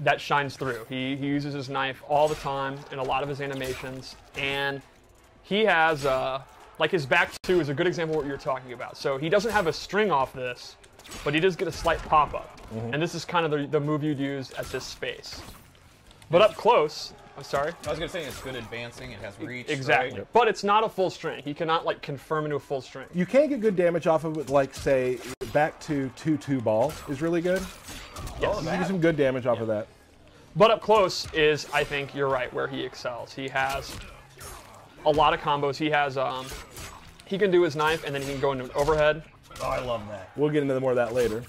that shines through. He uses his knife all the time in a lot of his animations, and he has, like his back two is a good example of what you're talking about. So he doesn't have a string off this, but he does get a slight pop-up. And this is kind of the move you'd use at this space. But up close, I'm sorry? I was going to say it's good advancing, it has reach. Exactly. Right? But it's not a full string. He cannot like confirm into a full string. You can get good damage off of it, like say back to 2-2 ball is really good. Yes. You can get some good damage off of that. But up close is, I think you're right, where he excels. He has a lot of combos. He has, he can do his knife and then he can go into an overhead. Oh, I love that. We'll get into more of that later.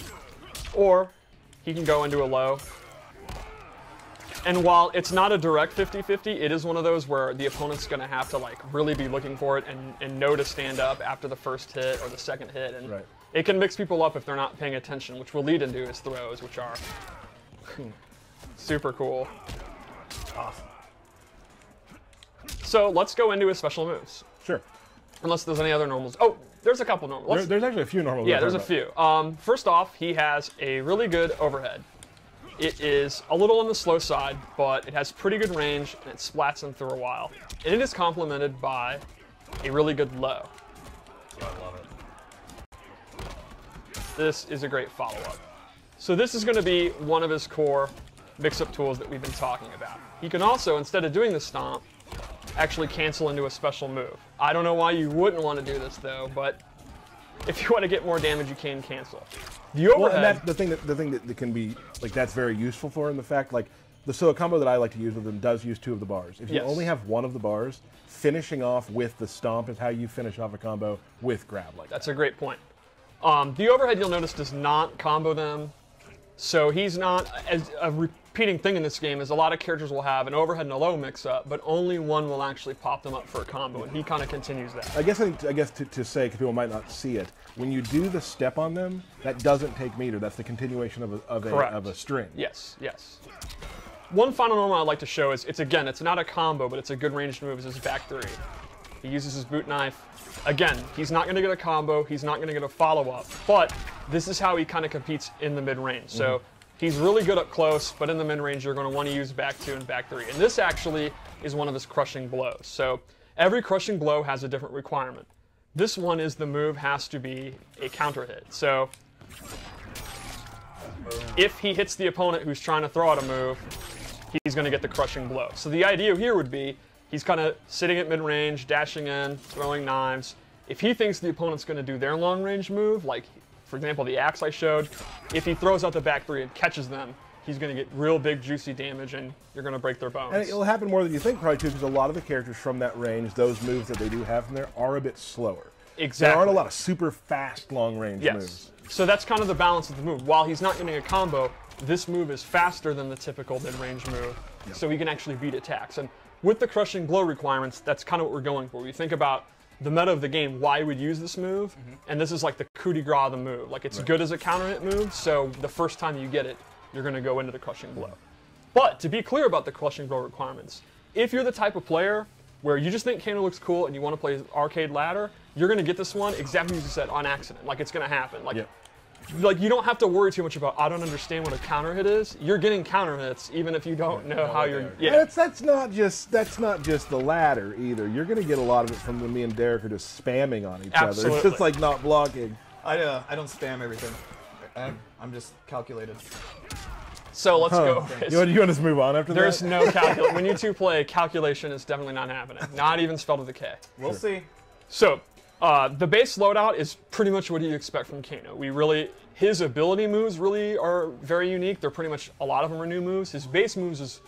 Or he can go into a low. And while it's not a direct 50-50, it is one of those where the opponent's going to have to like really be looking for it and know to stand up after the first hit or the second hit. And it can mix people up if they're not paying attention, which will lead into his throws, which are super cool. Awesome. So let's go into his special moves. Sure. Unless there's any other normals. Oh, there's a couple normals. There's actually a few normals. Yeah, there's a few. First off, he has a really good overhead. It is a little on the slow side, but it has pretty good range, and it splats them through a while. And it is complemented by a really good low. Yeah, I love it. This is a great follow-up. So this is going to be one of his core mix-up tools that we've been talking about. He can also, instead of doing the stomp, actually cancel into a special move. I don't know why you wouldn't want to do this, though, but if you want to get more damage, you can cancel. The overhead... Well, and that's the thing that can be, like, that's very useful for him, the fact, like, so a combo that I like to use with him does use 2 of the bars. If you only have 1 of the bars, finishing off with the stomp is how you finish off a combo with grab like that. That's a great point. The overhead, you'll notice, does not combo them. So he's not, as a repeating thing in this game is a lot of characters will have an overhead and a low mix-up, but only one will actually pop them up for a combo, and he kind of continues that. I guess to say, because people might not see it, when you do the step on them, that doesn't take meter. That's the continuation of a string. Yes, yes. One final normal I'd like to show is, it's not a combo, but it's a good ranged move, is his back 3. He uses his boot knife. Again, he's not going to get a combo, he's not going to get a follow-up, but this is how he kind of competes in the mid-range. So he's really good up close, but in the mid-range you're going to want to use back 2 and back 3. And this actually is one of his crushing blows. So every crushing blow has a different requirement. This one is the move has to be a counter hit. So if he hits the opponent who's trying to throw out a move, he's going to get the crushing blow. So the idea here would be he's kind of sitting at mid-range, dashing in, throwing knives. If he thinks the opponent's going to do their long-range move, like, for example, the axe I showed, if he throws out the back 3 and catches them, he's going to get real big, juicy damage, and you're going to break their bones. And it'll happen more than you think, probably, too, because a lot of the characters from that range, those moves that they do have from there, are a bit slower. Exactly. There aren't a lot of super fast, long-range moves. So that's kind of the balance of the move. While he's not getting a combo, this move is faster than the typical mid-range move, so he can actually beat attacks. And with the crushing blow requirements, that's kind of what we're going for. We think about the meta of the game, why we'd use this move, and this is like the coup de grace of the move. Like, it's good as a counter hit move, so the first time you get it, you're going to go into the crushing blow. But to be clear about the crushing blow requirements, if you're the type of player where you just think Kano looks cool and you want to play arcade ladder, you're going to get this one exactly as you said, on accident. Like, it's going to happen. Like, you don't have to worry too much about, I don't understand what a counter hit is. You're getting counter hits even if you don't know how you're... That's not just the ladder either. You're going to get a lot of it from when me and Derek are just spamming on each other. It's just like not blocking. I don't spam everything. I'm just calculated. So let's go. You want to just move on after There's that? no calculation. When you two play, calculation is definitely not happening. Not even spelled with a K. We'll see. So, the base loadout is pretty much what you expect from Kano. His ability moves really are very unique. They're pretty much, a lot of them are new moves. His base moves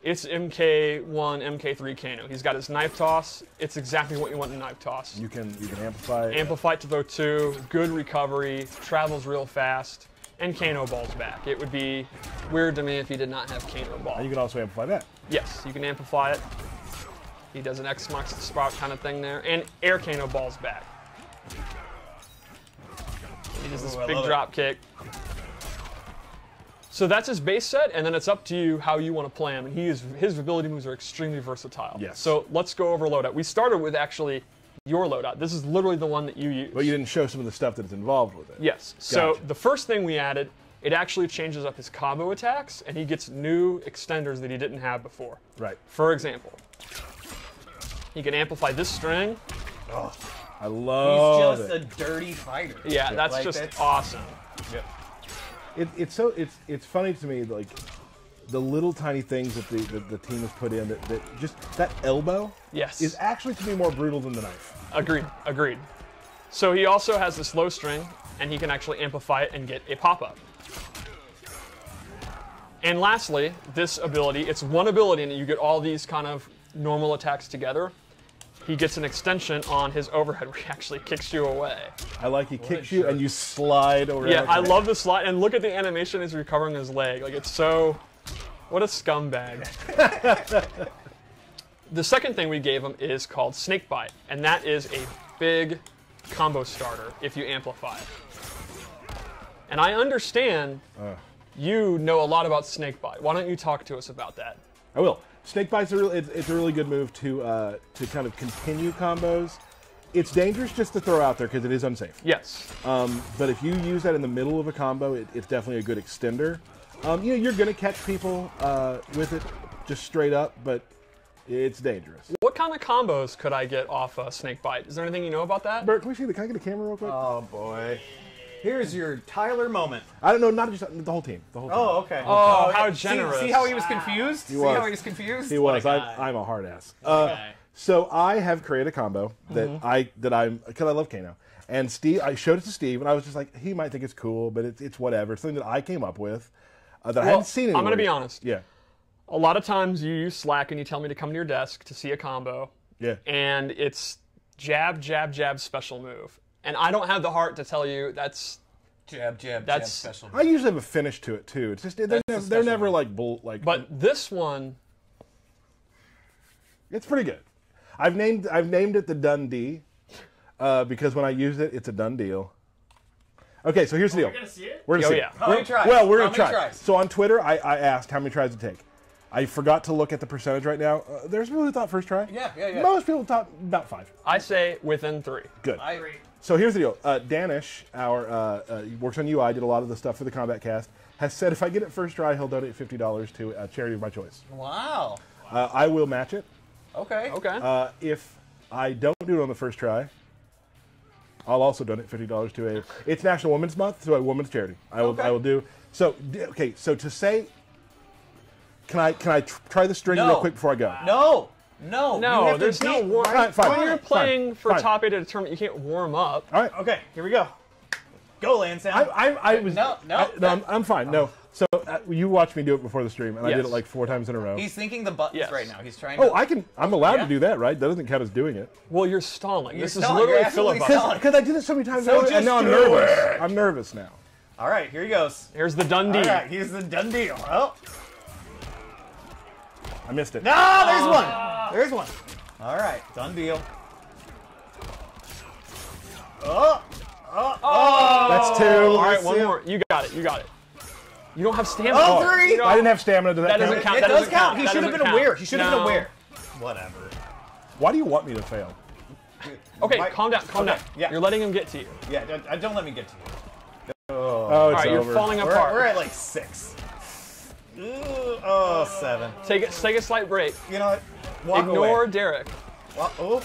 it's MK1, MK3 Kano. He's got his knife toss. It's exactly what you want in knife toss. You can amplify it. Amplify it to throw 2, good recovery, travels real fast, and Kano balls back. It would be weird to me if he did not have Kano ball. And you can also amplify that. Yes, you can amplify it. He does an X marks the spot kind of thing there, and air Kano balls back. He does this big drop kick. So that's his base set, and then it's up to you how you want to play him. And his ability moves are extremely versatile. Yes. So let's go over loadout. We started with actually your loadout. This is literally the one that you use. But you didn't show some of the stuff that's involved with it. Yes. So the first thing we added it actually changes up his combo attacks, and he gets new extenders that he didn't have before. Right. For example, he can amplify this string. Oh, I love He's just a dirty fighter. Yeah, that's like, just awesome. Yep. It's funny to me, like the little tiny things that the team has put in, that just that elbow is actually to me more brutal than the knife. Agreed. So he also has this low string, and he can actually amplify it and get a pop-up. And lastly, this ability, it's one ability, and you get all these kind of normal attacks together. He gets an extension on his overhead where he actually kicks you away. I like he kicks you and you slide over. Yeah, I love the slide, and look at the animation as he's recovering his leg. Like, it's so... What a scumbag. The second thing we gave him is called Snakebite, and that is a big combo starter if you amplify it. And I understand you know a lot about Snakebite. Why don't you talk to us about that? I will. Snakebite's it's a really good move to kind of continue combos. It's dangerous just to throw out there because it is unsafe. Yes. But if you use that in the middle of a combo, it's definitely a good extender. You know, you're going to catch people with it just straight up, but it's dangerous. What kind of combos could I get off Snakebite? Is there anything you know about that? Bert, can I get a camera real quick? Oh, boy. Here's your Tyler moment. I don't know, not just the whole team. The whole team. Oh, okay. Oh, how generous. See how he was confused? He was. See how he was confused? He was. I'm a hard ass. So I have created a combo that because I love Kano. And Steve, I showed it to Steve, and I was just like, he might think it's cool, but it's whatever. It's something that I came up with that I hadn't seen anywhere. I'm going to be honest. Yeah. A lot of times you use Slack and you tell me to come to your desk to see a combo. Yeah. And it's jab, jab, jab, special move. And I don't have the heart to tell you that's... Jab, jab, special move. I usually have a finish to it, too. It's just, they're never like bull... But this one... It's pretty good. I've named it the Dundee because when I use it, it's a done deal. Okay, so here's the deal. We're going to see it? We're going to see yeah. it. How many tries? Well, we're going to How many try. tries? So on Twitter, I asked how many tries it take. I forgot to look at the percentage right now. There's people who thought first try. Yeah. Most people thought about 5. I say within 3. Good. I agree. So here's the deal. Danish, he works on UI, did a lot of the stuff for the Kombat cast, has said if I get it first try, he'll donate $50 to a charity of my choice. Wow. I will match it. Okay. Okay. If I don't do it on the first try, I'll also donate $50 to a... It's National Women's Month, so a women's charity. I will do... So, okay, so to say... Can I try the string real quick before I go? No, there's no warm. All right, fine. When you're playing for fine. top 8 at a tournament, you can't warm up. All right. Okay, here we go. Go, Lansdowne. I was... No. I'm fine. No. So you watched me do it before the stream, and I did Yes. it like 4 times in a row. He's thinking the buttons Yes. right now. He's trying to... Oh, I'm allowed Yeah. to do that, right? That doesn't count as doing it. Well, you're stalling. This is stalling. literally You're absolutely filibustering. stalling. Because I did it so many times, So and just now I'm do nervous. it. I'm nervous now. All right, here he goes. Here's the Dundee. All right, here's the done deal. Oh. I missed it. No, there's one. There's one. All right, done deal. That's 2. All right, one more. You got it. You don't have stamina. Oh, 3. You don't- I didn't have stamina. Does that That count? doesn't count. It That does doesn't count. count. He That should have doesn't been aware. count. He should have been No. aware. Whatever. Why do you want me to fail? Okay, Right. calm down. Okay, yeah. You're letting him get to you. Yeah, don't let me get to you. Oh, All it's right, you're over. falling apart. We're at like 6. Ooh, oh, 7. Take a slight break. You know what? Walk Ignore away. Derek. Oh,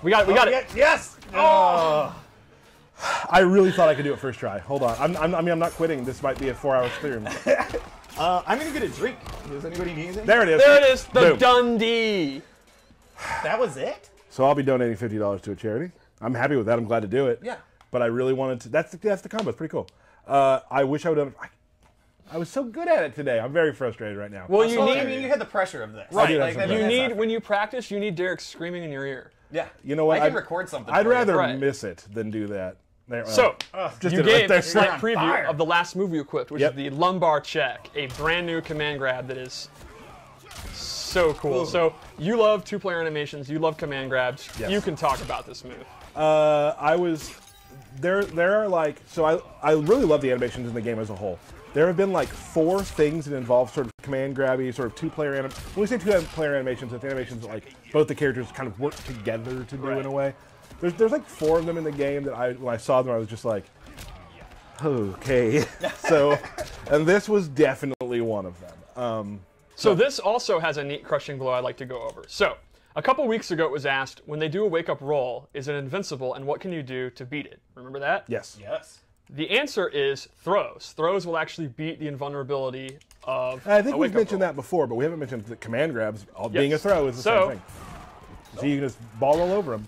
We got it. Yes. Oh. I really thought I could do it first try. Hold on. I'm not quitting. This might be a 4-hour stream. I'm gonna get a drink. Does anybody need anything? There it is. There it is. The Boom. Dundee. That was it? So I'll be donating $50 to a charity. I'm happy with that. I'm glad to do it. Yeah. But I really wanted to. That's the combo. It's pretty cool. I wish I would have. I was so good at it today. I'm very frustrated right now. Well, I mean, you had the pressure of this. Right. I Like, did have that- some You that's need not- when you practice, you need Derek screaming in your ear. Yeah. You know what? I can record something. I'd for you. rather Right. miss it than do that. There, So, just you did it right gave there. a slight on preview fire. of the last move you equipped, which Yep. is the lumbar check, a brand new command grab that is so cool. Ooh. So you love 2-player animations, you love command grabs. Yes. You can talk about this move. I was there are like, so I really love the animations in the game as a whole. There have been like 4 things that involve sort of command grabby, sort of 2-player when we say 2-player animations, it's animations that like both the characters kind of work together to do in a way. There's like 4 of them in the game that when I saw them I was just like, Okay. So, and this was definitely one of them. So this also has a neat crushing blow I'd like to go over. So, a couple weeks ago it was asked, when they do a wake-up roll, is it invincible and what can you do to beat it? Remember that? Yes. Yes. The answer is throws. Throws will actually beat the invulnerability of I think a we've wake-up mentioned roll. that before, but we haven't mentioned that command grabs, being a Yes. throw, is the So- same thing. So you can just ball all over them.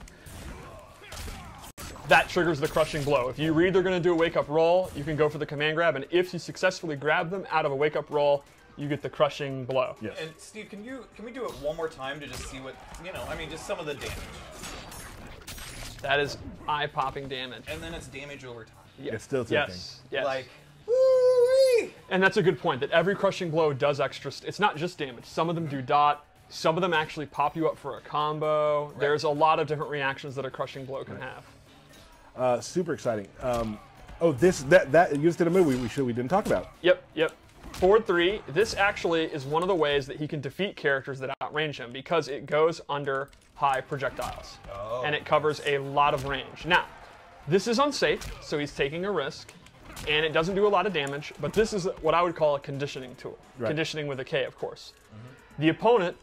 That triggers the crushing blow. If you read they're going to do a wake-up roll, you can go for the command grab, and if you successfully grab them out of a wake-up roll, you get the crushing blow. Yes. And Steve, can we do it one more time to just see what, I mean, just some of the damage. That is eye-popping damage. And then it's damage over time. Yeah. It's still ticking. Yes. Yes. Like, woo-wee! And that's a good point, that every crushing blow does extra. It's not just damage. Some of them do dot. Some of them actually pop you up for a combo. Right. There's a lot of different reactions that a crushing blow can have. Super exciting. That you just did a move we didn't talk about. Yep. Forward 3, this actually is one of the ways that he can defeat characters that outrange him because it goes under high projectiles. Oh. And it covers a lot of range. Now, this is unsafe, so he's taking a risk, and it doesn't do a lot of damage, but this is what I would call a conditioning tool. Right. Conditioning with a K, of course. The opponent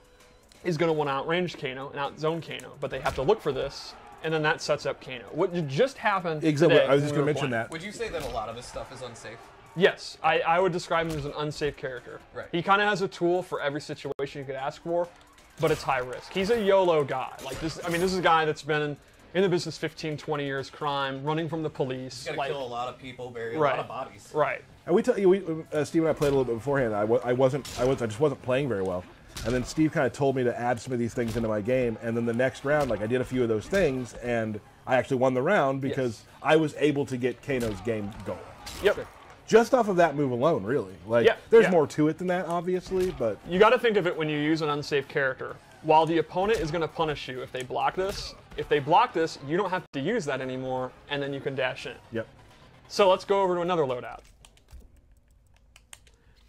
is going to want to outrange Kano and outzone Kano, but they have to look for this, and then that sets up Kano. What just happened Exactly. today I was just when going we to were mention playing. that. Would you say that a lot of his stuff is unsafe? Yes, I would describe him as an unsafe character. Right. He kind of has a tool for every situation you could ask for, but it's high risk. He's a YOLO guy. Like this, I mean, this is a guy that's been in the business 15, 20 years, crime, running from the police. He's got to like, kill a lot of people, bury a Right. lot of bodies. Right. And Steve and I played a little bit beforehand. I just wasn't playing very well. And then Steve kind of told me to add some of these things into my game. And then the next round, like I did a few of those things, and I actually won the round because I was able to get Kano's game going. Yep. Just off of that move alone, really. Like, Yeah, there's yeah. more to it than that, obviously, but You got to think of it when you use an unsafe character. While the opponent is going to punish you if they block this, you don't have to use that anymore, and then you can dash in. yep. So let's go over to another loadout.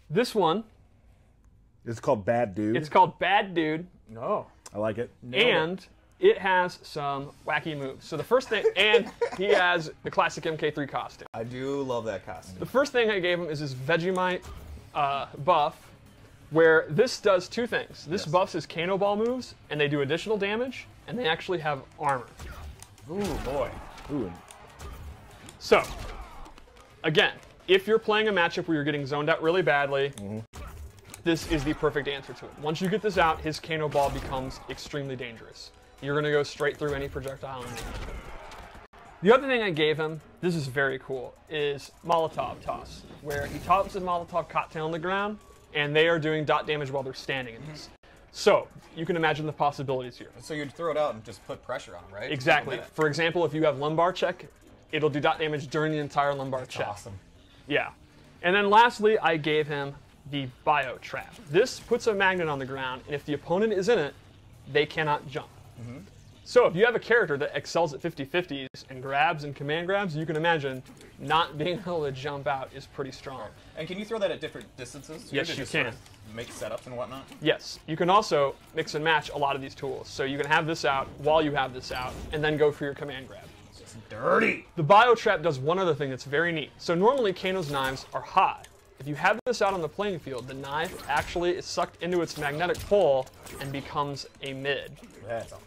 This one, It's called Bad Dude. it's called Bad Dude, No. I like it. and it has some wacky moves. So the first thing, and he has the classic MK3 costume. I do love that costume. The first thing I gave him is his Vegemite buff, where this does two things. This buffs his Kano Ball moves, and they do additional damage, and they actually have armor. Ooh, boy. Ooh, So, again, if you're playing a matchup where you're getting zoned out really badly, this is the perfect answer to it. Once you get this out, his Kano Ball becomes extremely dangerous. You're going to go straight through any projectile in the game. The other thing I gave him, this is very cool, is Molotov Toss, where he tops a Molotov cocktail on the ground, and they are doing dot damage while they're standing in this. So, you can imagine the possibilities here. So you'd throw it out and just put pressure on him, right? Exactly. For example, if you have lumbar check, it'll do dot damage during the entire lumbar check. Awesome. Yeah. And then lastly, I gave him the Bio Trap. This puts a magnet on the ground, and if the opponent is in it, they cannot jump. So if you have a character that excels at 50-50s and grabs and command grabs, you can imagine not being able to jump out is pretty strong. And can you throw that at different distances? Yes, to you just can. Sort of make setups and whatnot? Yes, you can also mix and match a lot of these tools. So you can have this out while you have this out, and then go for your command grab. It's dirty. The Bio Trap does one other thing that's very neat. So normally Kano's knives are high. If you have this out on the playing field, the knife actually is sucked into its magnetic pole and becomes a mid. That's awesome.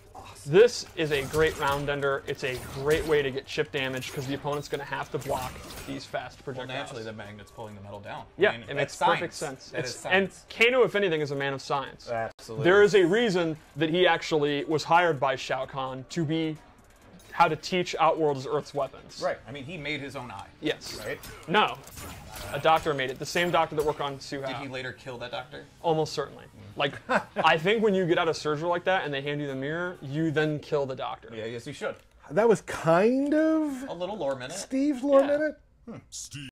This is a great round ender. It's a great way to get chip damage because the opponent's going to have to block these fast Well, projectiles. naturally, the magnet's pulling the metal down. Yeah, I mean, it that's makes perfect science. sense. That is And science. Kano, if anything, is a man of science. Absolutely. There is a reason that he actually was hired by Shao Kahn to be how to teach Outworld's Earth's weapons. Right. I mean, he made his own eye. Yes. Right? No. A doctor made it. The same doctor that worked on Su Did Hao. he later kill that doctor? Almost certainly. Like, I think when you get out of surgery like that and they hand you the mirror, you then kill the doctor. Yeah, yes, he should. that was kind of A little lore minute. Steve's lore Yeah. minute.